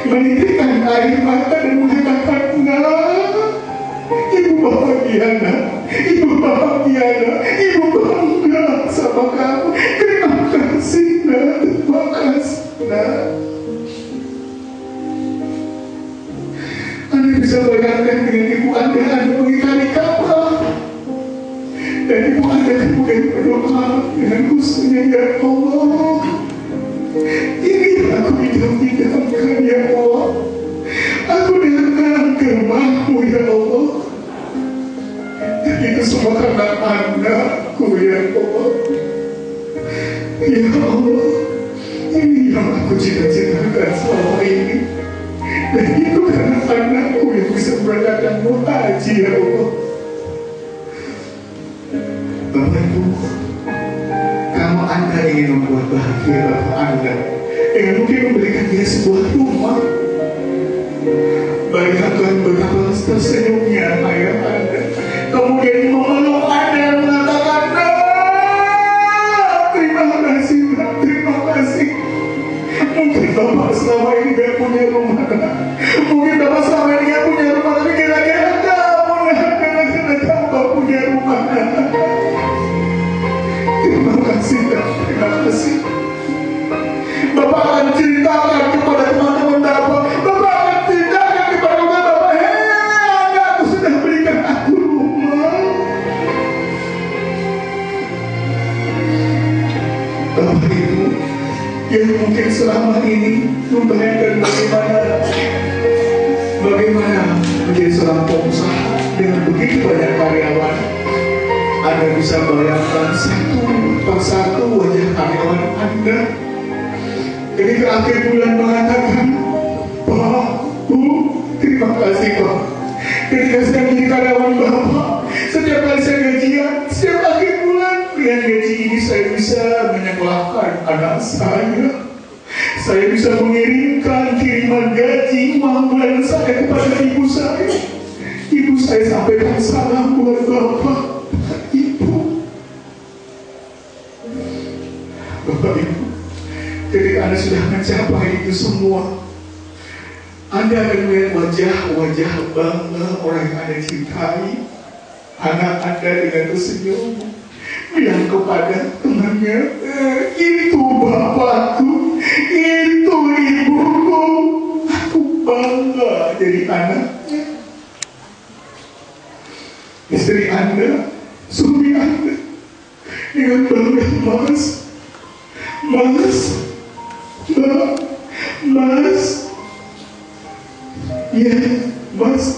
menitikkan air mata dan mengatakan, "Nah, ibu bahagia, nak. Ibu bahagia, nak. Ibu bangga sama kamu. Terima kasih, nak. Terima kasih, nak." Anda bisa bayangkan dengan ibu Anda mengitari kapal, dan ibu Anda kemudian berdoa dengan khususnya, "Ya Allah, ini yang aku idam-idamkan, ya Allah. Aku datang ke rumahmu, ya Allah. Dan itu semua karena anakku, ya Allah. Ya Allah, ini yang aku cita-citakan selama ini. Dan itu karena anakku yang bisa berkatakanmu haji, ya Allah." Bapak Ibu, kalau Anda ingin membuat bahagia Bapak Anda dengan mungkin memberikan dia sebuah rumah, bayangkan betapa tersenyumnya ayah Anda kemudian memeluk Anda dan mengatakan, "Nah, terima kasih, nak. Terima kasih. Mungkin Bapak selama ini gak punya rumah, nak. Mungkin Bapak selama ini gak punya rumah, tapi kira-kira kamu punya rumah, nak. Terima kasih, nak. Terima kasih." Bapak akan ceritakan kepada teman-teman Bapak. Bapak akan ceritakan kepada Bapak, "Hei, aku sudah berikan aku rumah." Bapak Ibu yang mungkin selama ini membayangkan bagaimana menjadi seorang pengusaha dengan begitu banyak karyawan, Anda bisa bayangkan satu persatu wajah karyawan Anda ketika akhir bulan mengatakan, "Pak, Bu, terima kasih, Pak. Ketika saya menjadi karyawan Bapak, setiap kali saya gajian, setiap akhir bulan, dengan gaji ini saya bisa menyekolahkan anak saya. Saya bisa mengirimkan kiriman gaji uang bulanan saya kepada ibu saya. Ibu saya sampaikan salam buat Bapak, Ibu." Bapak Ibu, ketika Anda sudah mencapai itu semua, Anda akan melihat wajah-wajah bangga orang yang Anda cintai. Anak Anda dengan tersenyum bilang kepada temannya, "Itu bapakku, itu ibuku. Aku bangga jadi anaknya." Istri Anda, suami Anda dengan bangga, "Mas, ya, Mas,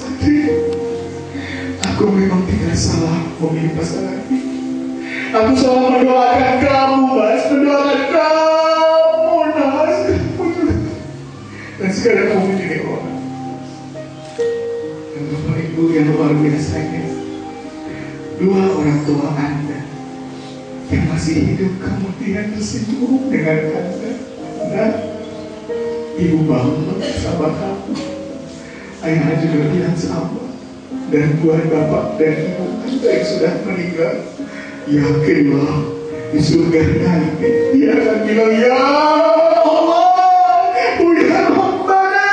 aku memang tidak salah memilih pasangan ini. Aku selalu mendoakan kamu, Mas, mendoakan kamu, Mas. Dan sekarang kamu menjadi orang." Dan Bapak Ibu yang luar biasanya, dua orang tua Anda yang masih hidup kemudian tersenyum dengan Anda. Nah, Ibu bangga sama kamu. Ayah juga bilang sama. Dan buat Bapak dan Ibu Anda yang sudah meninggal, yakinlah di surga nanti dia akan bilang, "Ya Allah, Buya Rabbana,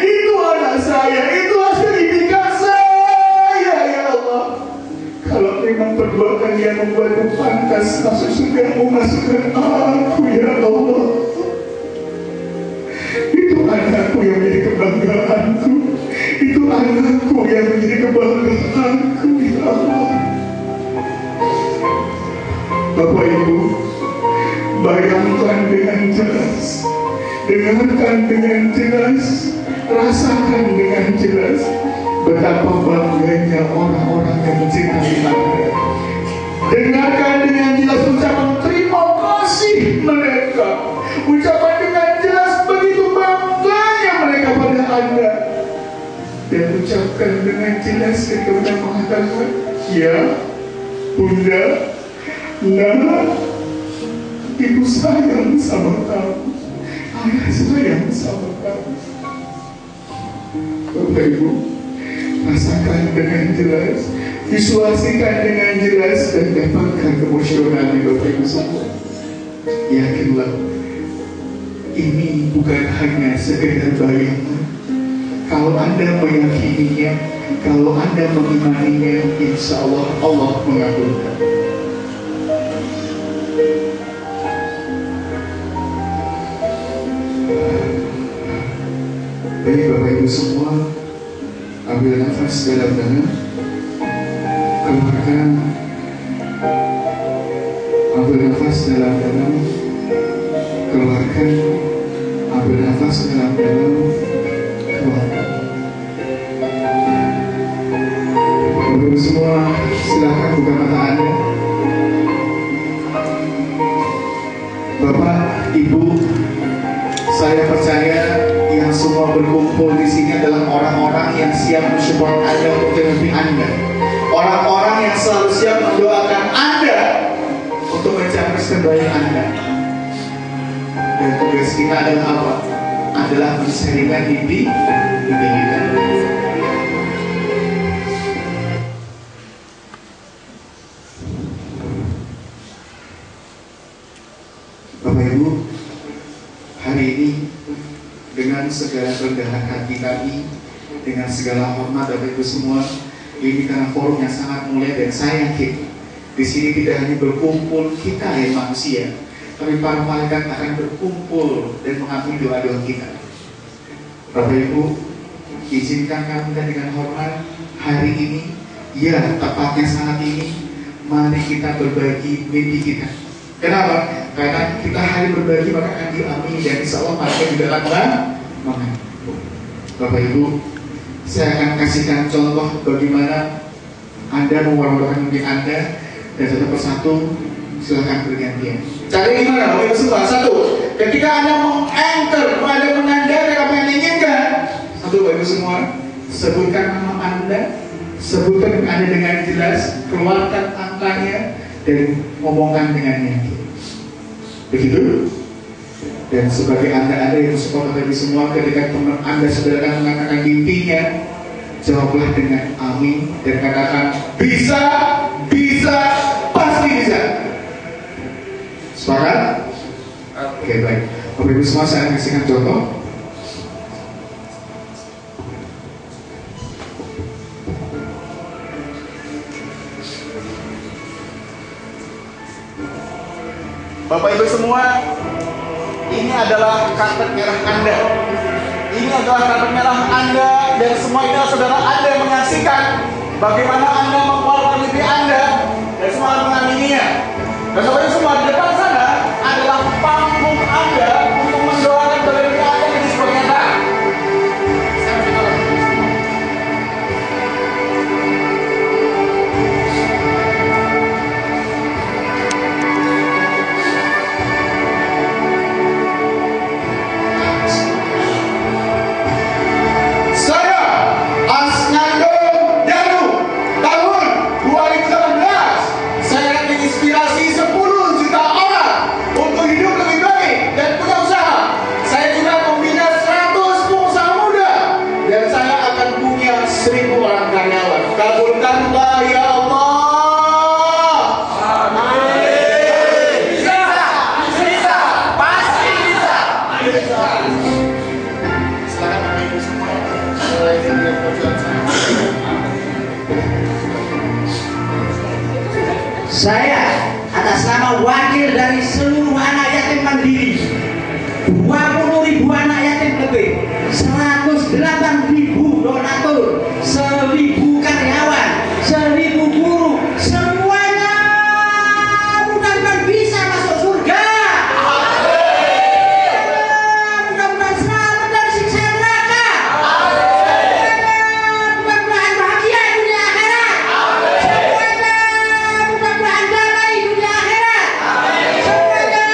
itu anak saya, itu hasil ikhtiar saya, ya Allah. Kalau memang perbuatan yang membuatmu pantas masuk surga, masukkan aku, ya Allah. Itu anakku yang menjadi kebanggaanku. Itu anakku yang menjadi kebanggaanku, ya Allah." Bapak Ibu, bayangkan dengan jelas, dengarkan dengan jelas, rasakan dengan jelas betapa bangganya orang-orang yang mencintai Anda. Dengarkan dengan jelas ucapan terima kasih mereka, ucapan dengan jelas begitu bangganya mereka pada Anda, dan ucapkan dengan jelas ketika mereka mengatakan, "Ya Bunda, nah, Ibu sayang sama kamu, Ayah sayang sama kamu." Bapak Ibu, rasakan dengan jelas, visualisasikan dengan jelas, dan dapatkan emosional di Bapak Ibu semua. Yakinlah ini bukan hanya sekedar bayangan. Kalau Anda meyakininya, kalau Anda mengimaninya, insya Allah Allah mengabulkan. Baik Bapak Ibu semua, ambil nafas dalam-dalam, keluarkan. Ambil nafas dalam-dalam, keluarkan. Ambil nafas dalam-dalam, keluarkan. Bapak Ibu semua, silakan buka mata Anda. Bapak, Ibu, saya percaya yang semua berkumpul di sini adalah orang-orang yang siap mensupport Anda untuk terapi Anda. Orang-orang yang selalu siap mendoakan Anda untuk mencapai kebaikan Anda. Dan tugas kita adalah apa? Adalah mensharikan mimpi kita. Bapak Ibu, hari ini dengan segala kerendahan hati kami, dengan segala hormat Bapak Ibu semua, ini karena forum yang sangat mulia dan saya yakin di sini tidak hanya berkumpul kita yang manusia, tapi para malaikat akan berkumpul dan mengampuni doa-doa kita. Bapak Ibu, izinkan kami dengan hormat hari ini, ya tepatnya saat ini, mari kita berbagi mimpi kita. Kenapa? Karena kita hari berbagi maka akan diamini dan insya Allah malaikat juga akan mengampuni. Bapak Ibu, saya akan kasihkan contoh bagaimana Anda mewartakan mimpi Anda, dan satu persatu silakan bergantian. Caranya gimana Bapak Ibu semua? Satu, ketika Anda meng-anchor, Anda menandakan apa yang diinginkan. Satu Bapak Ibu semua, sebutkan nama Anda, sebutkan Anda dengan jelas, keluarkan angkanya dan ngomongkan dengan yakin. Begitu? Dan sebagai Anda yang support Bapak Ibu semua, ketika teman Anda saudara mengatakan mimpinya, jawablah dengan amin dan katakan bisa, bisa, pasti bisa. Sepakat? Oke, baik. Bapak Ibu semua, saya kasihkan contoh. Bapak Ibu semua, ini adalah karpet merah Anda. Ini adalah karpet merah Anda, dan semua ini adalah saudara Anda yang menyaksikan bagaimana Anda mengeluarkan mimpi Anda, dan semua mengamininya. Dan Bapak Ibu semua, di depan sana adalah panggung Anda untuk mendoakan mimpi Anda menjadi sebuah kenyataan. Saya atas nama wakil dari seluruh anak yatim mandiri, 20.000 anak yatim lebih, 108.000 donatur, 1.000 karyawan, 1.000 guru, semuanya mudah-mudahan bisa masuk surga. Mudah-mudahan selamat dari siksa neraka. Mudah-mudahan bahagia dunia akhirat. Semuanya mudah-mudahan damai dunia akhirat. Semuanya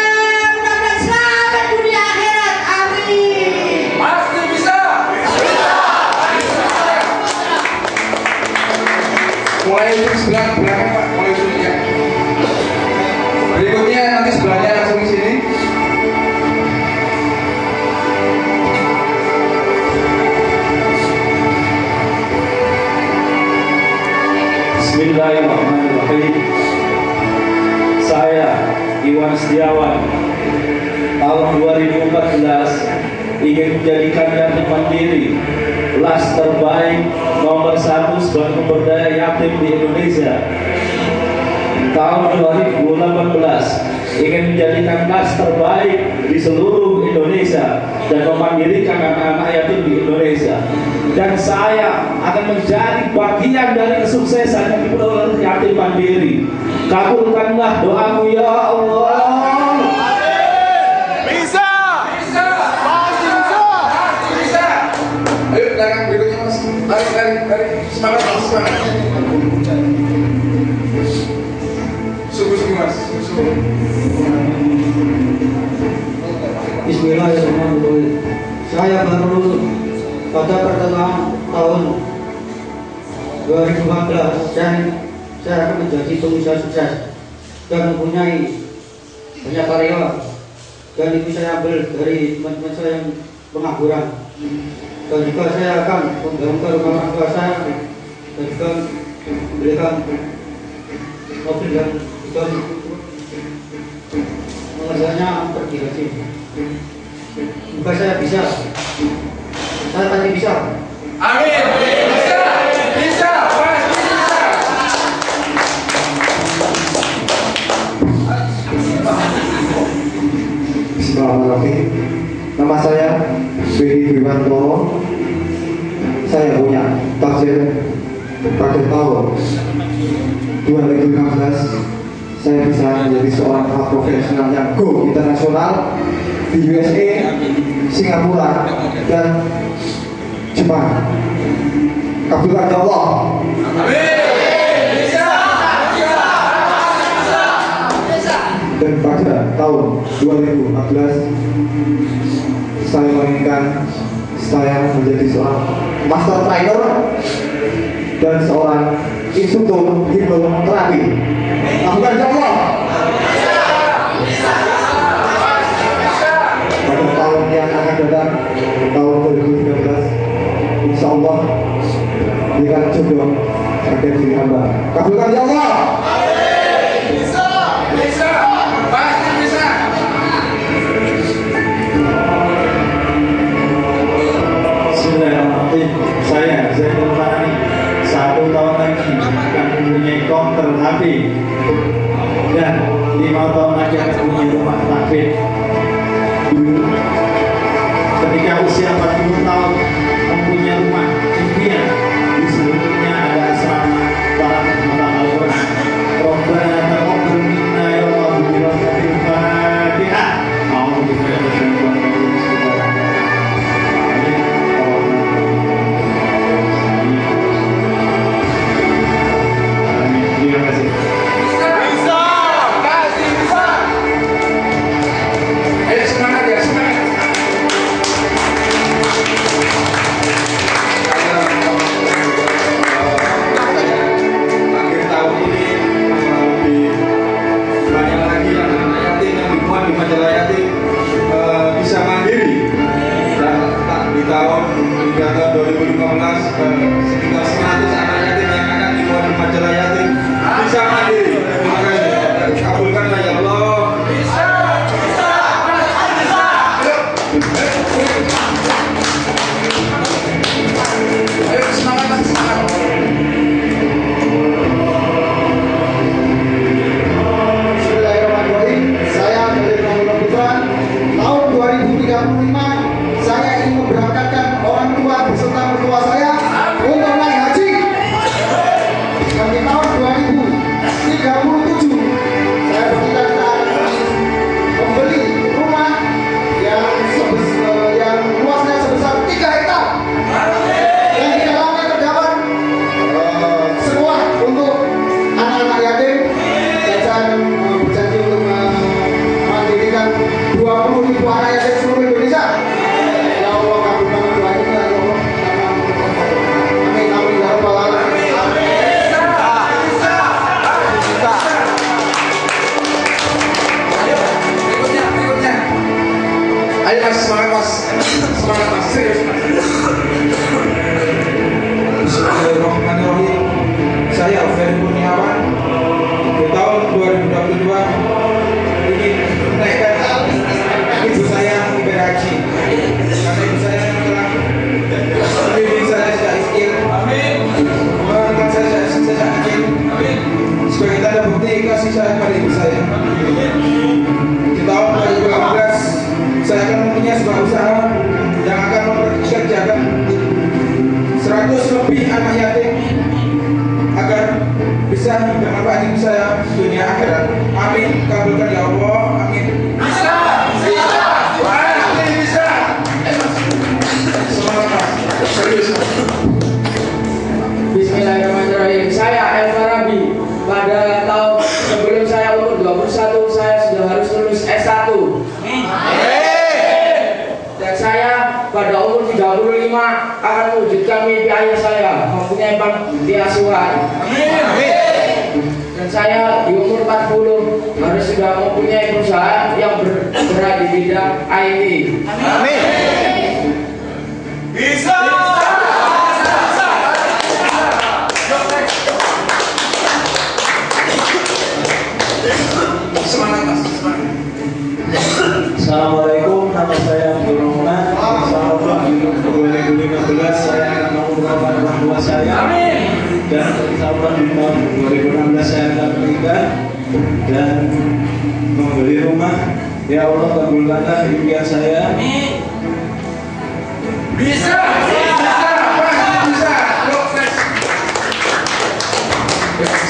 mudah-mudahan selamat dunia akhirat. Amin. Pasti bisa. Mulai untuk sebelah belakang Pak, mulai dulu ya. Berikutnya nanti sebelahnya langsung di sini. Bismillahirrahmanirrahim. Saya Iwan Setiawan tahun 2014 ingin menjadikan yatim mandiri las terbaik nomor 1 sebagai pemberdaya yatim di Indonesia. Tahun 2018 ingin menjadikan las terbaik di seluruh Indonesia dan memandirikan anak-anak yatim di Indonesia. Dan saya akan menjadi bagian dari kesuksesan yang diperoleh yatim mandiri. Kabulkanlah doaku ya Allah. Bisa. Pasti bisa. Ayo belakang berikutnya mas. Lari. Semangat mas, semangat. Sungguh mas. Bismillahirrahmanirrahim. Saya baru pada pertengahan tahun 2014 dan saya akan menjadi pengusaha sukses dan mempunyai banyak karyawan, dan itu saya ambil dari teman-teman saya yang pengangguran. Dan juga saya akan membangun rumah orang tua saya dan juga memberikan mobil dan juga mengerjanya pergi haji. Semoga saya bisa. Saya pasti bisa. Amin. Bisa. Pasti bisa. Bismillahirrahmanirrahim. Nama saya Bedi Wiwantoro. Saya punya target pada tahun 2016 saya bisa menjadi seorang profesional yang go internasional di USA, Singapura, dan Jepang. Kabulkan ya Allah. Dan pada tahun 2014 saya menginginkan saya menjadi seorang master trainer dan seorang instruktur hipnoterapi. Kabulkan ya Allah. Pada tahun yang akan datang, tahun 2013, insya Allah berikan jodoh pada diri hamba. Kabulkan ya Allah. Pasti bisa. Bismillahirrahmanirrahim. Saya Zainul 1 tahun lagi akan mempunyai konter HP dan 5 tahun lagi akan mempunyai rumah takfir. Ketika usia 40 tahun mempunyai rumah impian di seluruhnya ada asrama para penghafal Al-Quran. Rabbana taqabbal minna ya Allah bi rahmatil Fatihah. A'udzu billahi minasyaitonir rajim. Terima kasih. Bisa. Pasti bisa. Ayo semangat ya, semangat. Akhir tahun ini lebih banyak lagi anak-anak yatim yang dimuat di majalah yatim bisa mandiri. Dan di tahun 2015 sekitar 100 anak yatim yang akan dimuat di majalah yatim bisa mandiri. Terima kasih. Kabulkanlah ya Allah. Ayo semangat, semangat. Bismillahirrahmanirrahim. Saya dari Pramuka Putra. Tahun 2035 saya ingin memberangkatkan orang tua beserta mertua saya untuk naik haji. Dan di tahun 2050 bisa dengan Pak Haji saya dunia akhirat. Amin. Kabulkan ya Allah. Amin. Bisa. Pasti bisa. Semangat Mas. Serius. Bismillahirrahmanirrahim. Saya El Farabi. Pada tahun sebelum saya umur 21, saya sudah harus lulus S1. Dan saya pada umur 35 akan mewujudkan mimpi ayah saya mempunyai panti asuhan. Dan saya di umur 40 harus sudah mempunyai perusahaan yang bergerak di bidang IT. Bisa. Semangat Mas. Assalamualaikum, nama saya Abdul Rahman. Tahun 2015 saya akan mengumrohkan orang tua saya. Dan tahun 2016 saya akan menikah dan membeli rumah. Ya Allah, kabulkanlah impian saya. Bisa. Bisa. Yuk, next.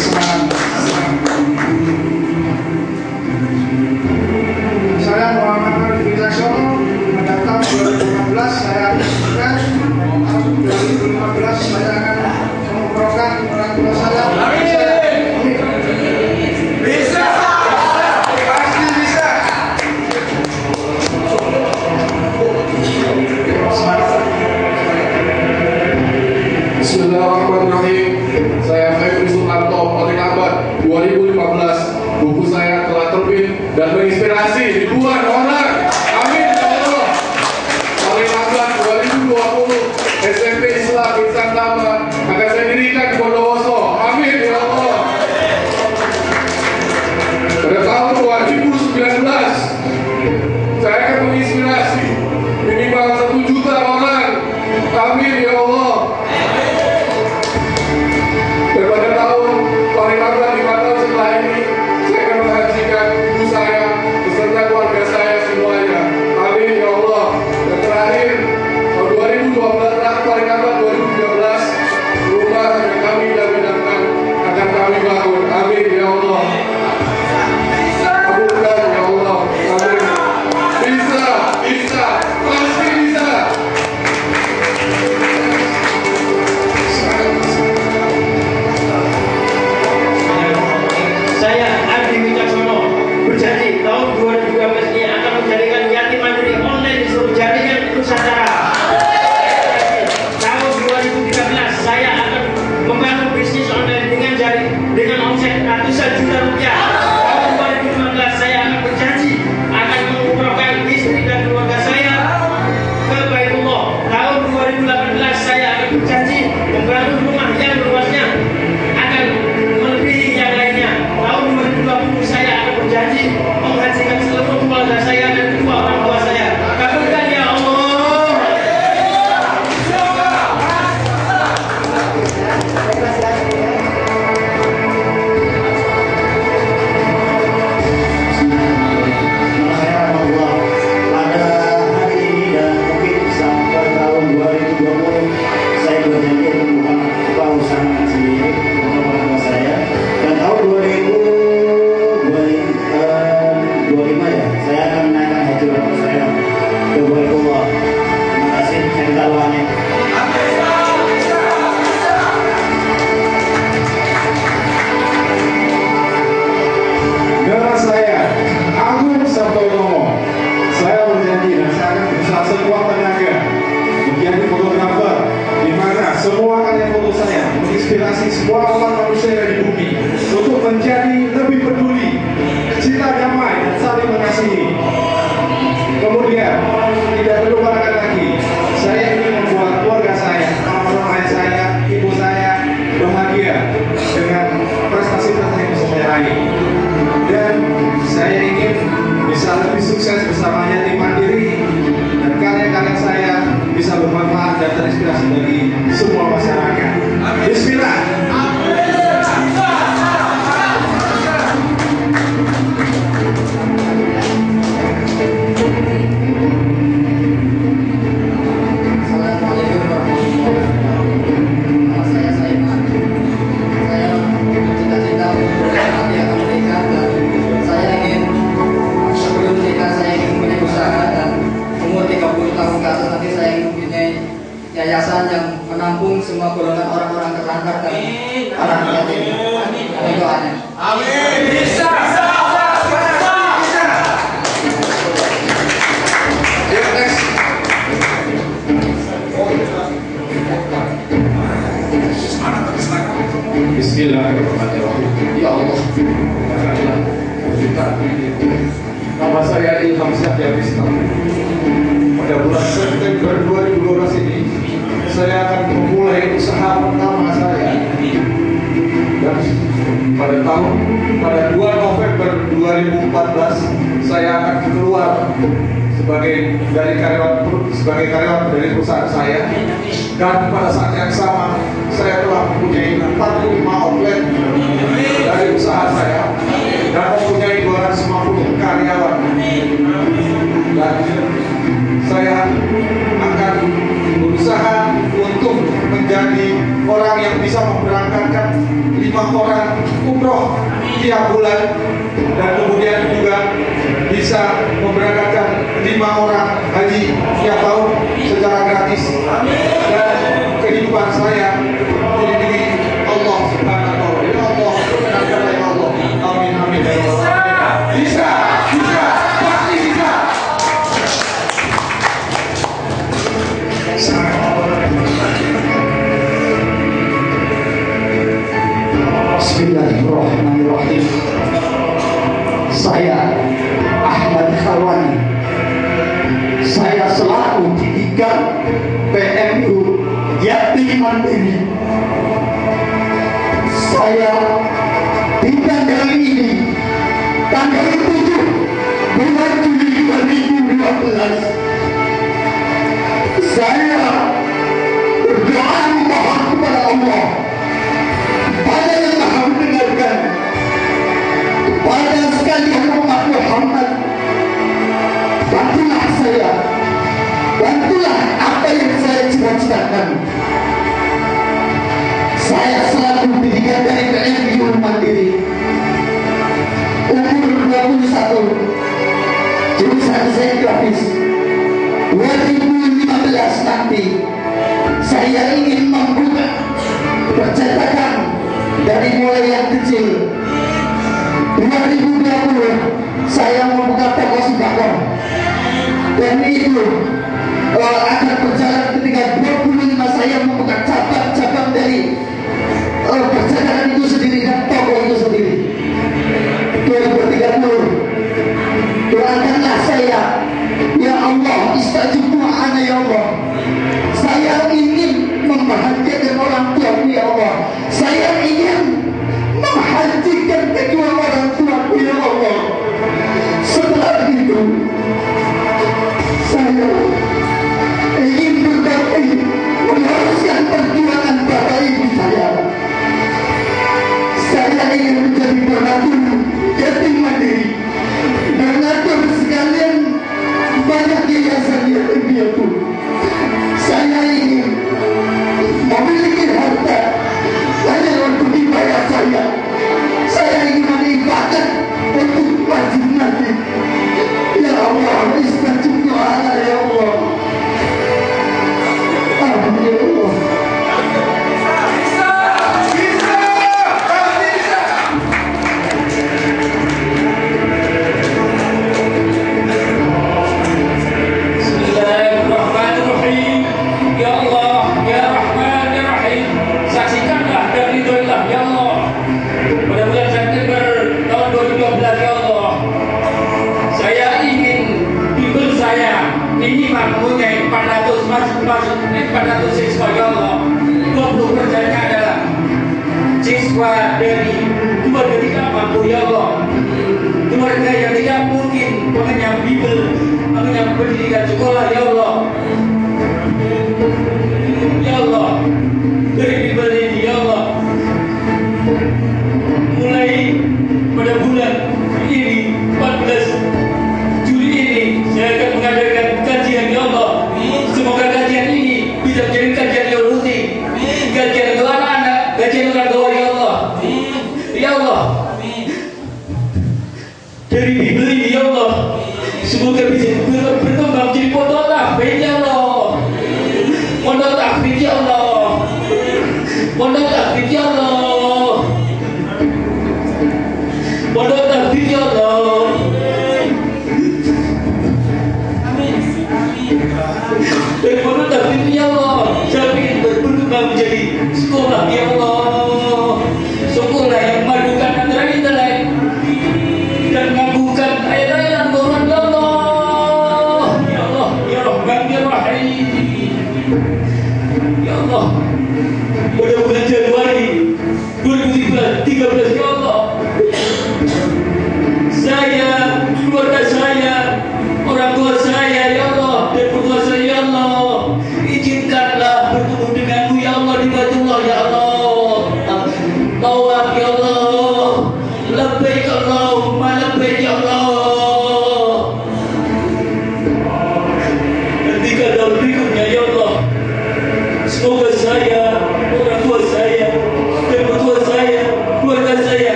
Semangat. Saya Muhammad Arif Wicaksono. Pada tahun 2015 saya akan menikah. Tahun 2015 saya akan mengumrohkan orang tua saya. Bisa. Pasti bisa. Bismillahirrahmanirrahim. Saya Febri Sukanto, paling lambat 2015. Buku saya telah terbit dan menginspirasi ribuan orang. Amin ya Allah. Paling lambat 2020 SMP Islam Insan Tama akan saya dirikan di Bondowoso. Amin ya Allah. Pada tahun 2019 saya akan menginspirasi minimal 1 juta orang. Amin ya Allah. Dan pada tahun paling lambat 5 tahun setelah ini saya akan menghajikan ibu saya beserta keluarga saya semuanya. Amin ya Allah. Dan terakhir tahun 2012 paling lambat 2013 yayasan yang menampung semua golongan orang-orang terlantar dan anak yatim. Amin. Doanya. Amin. Bisa. Ayo next. Bismillahirrahmanirrahim. Ya Allah. Nama saya Ilham Syahriarisna. Pada bulan September 2012 ini, saya akan memulai usaha pertama saya. Dan pada 2 November 2014, saya akan keluar sebagai karyawan dari perusahaan saya. Dan pada saat yang sama, saya telah mempunyai 45 outlet dari usaha saya dan mempunyai 250 karyawan. Dan saya akan berusaha untuk menjadi orang yang bisa memberangkatkan 5 orang umroh tiap bulan, dan kemudian juga bisa memberangkatkan 5 orang haji tiap tahun secara gratis. Dan kehidupan saya dilindungi Allah Subhanahu wa ta'ala. Allah Subhanahu wa ta'ala. Amin amin. Bisa, pasti bisa. Bismillahirrahmanirrahim. Saya Ahmad Khalwani. Saya selaku didikan PMU Yatim Mandiri. Saya di tanggal ini, tanggal 7 bulan Juli 2012, saya berdoa mohon kepada Allah, pada yang maha mendengarkan, pada sekalian umat Muhammad, bantulah saya, bantulah apa yang saya cita-citakan. Saya selaku pendidikan dari PMU Mandiri, umur 21, jurusan desain grafis. 2015 nanti saya ingin membuka percetakan dari mulai yang kecil. 2020 saya membuka toko sembako, dan itu akan berjalan ketika 25 saya membuka cabang-cabang dari percetakan itu sendiri dan toko itu sendiri. 2030 doakanlah saya, ya Allah, istajib doa ya Allah. Saya ingin membahagiakan orang tua, ya Allah. Saya ingin menghajikan kedua orang tua, ya Allah. Setelah itu saya ingin berbakti meneruskan perjuangan bapak ibu saya. Saya ingin menjadi donatur yatim mandiri, donatur sekalian banyak yayasan yatim piatu. Saya ingin memiliki harta hanya untuk dibayar saya. Saya ingin meningkatkan untuk wajib nanti. Ya Allah, istajib doa ya Allah. Amin ya Allah. Bismillahirrahmanirrahim. Ya Allah, ya Rahman, ya Rahim, saksikanlah dan ridhoilah ya Allah. Pada bulan September tahun 2012 ya Allah, saya ingin bimbel saya minimal mempunyai 400 siswa ya Allah. 20%-nya adalah siswa dari keluarga tidak mampu ya Allah, keluarga yang tidak mungkin mengenyam bimbel, mengenyam pendidikan sekolah ya Allah. Ya Allah, dari bimbel ini ya Allah, mulai pada bulan ini 14 Juli ini saya akan mengadakan kajian ya Allah. Semoga kajian ini bisa menjadi kajian yang rutin, kajian untuk anak-anak, kajian orang tua ya Allah. Ya Allah, dari bimbel ini ya Allah, semoga bisa berkembang jadi pondok tahfidz ya Allah. Pondok tahfidz takbir ya Allah. Pondok takbir ya Allah. Pondok takbir ya Allah. Dan pondok takbir ya Allah. Saya ingin berkembang menjadi sekolah ya Allah. Sekolah yang madukan antara kita lain dan mengagukan ayat-ayat Al-Quran ya Allah. Ya Allah, ya Rahman, ya Rahim. Ya Allah, pada bulan Januari 2013 ya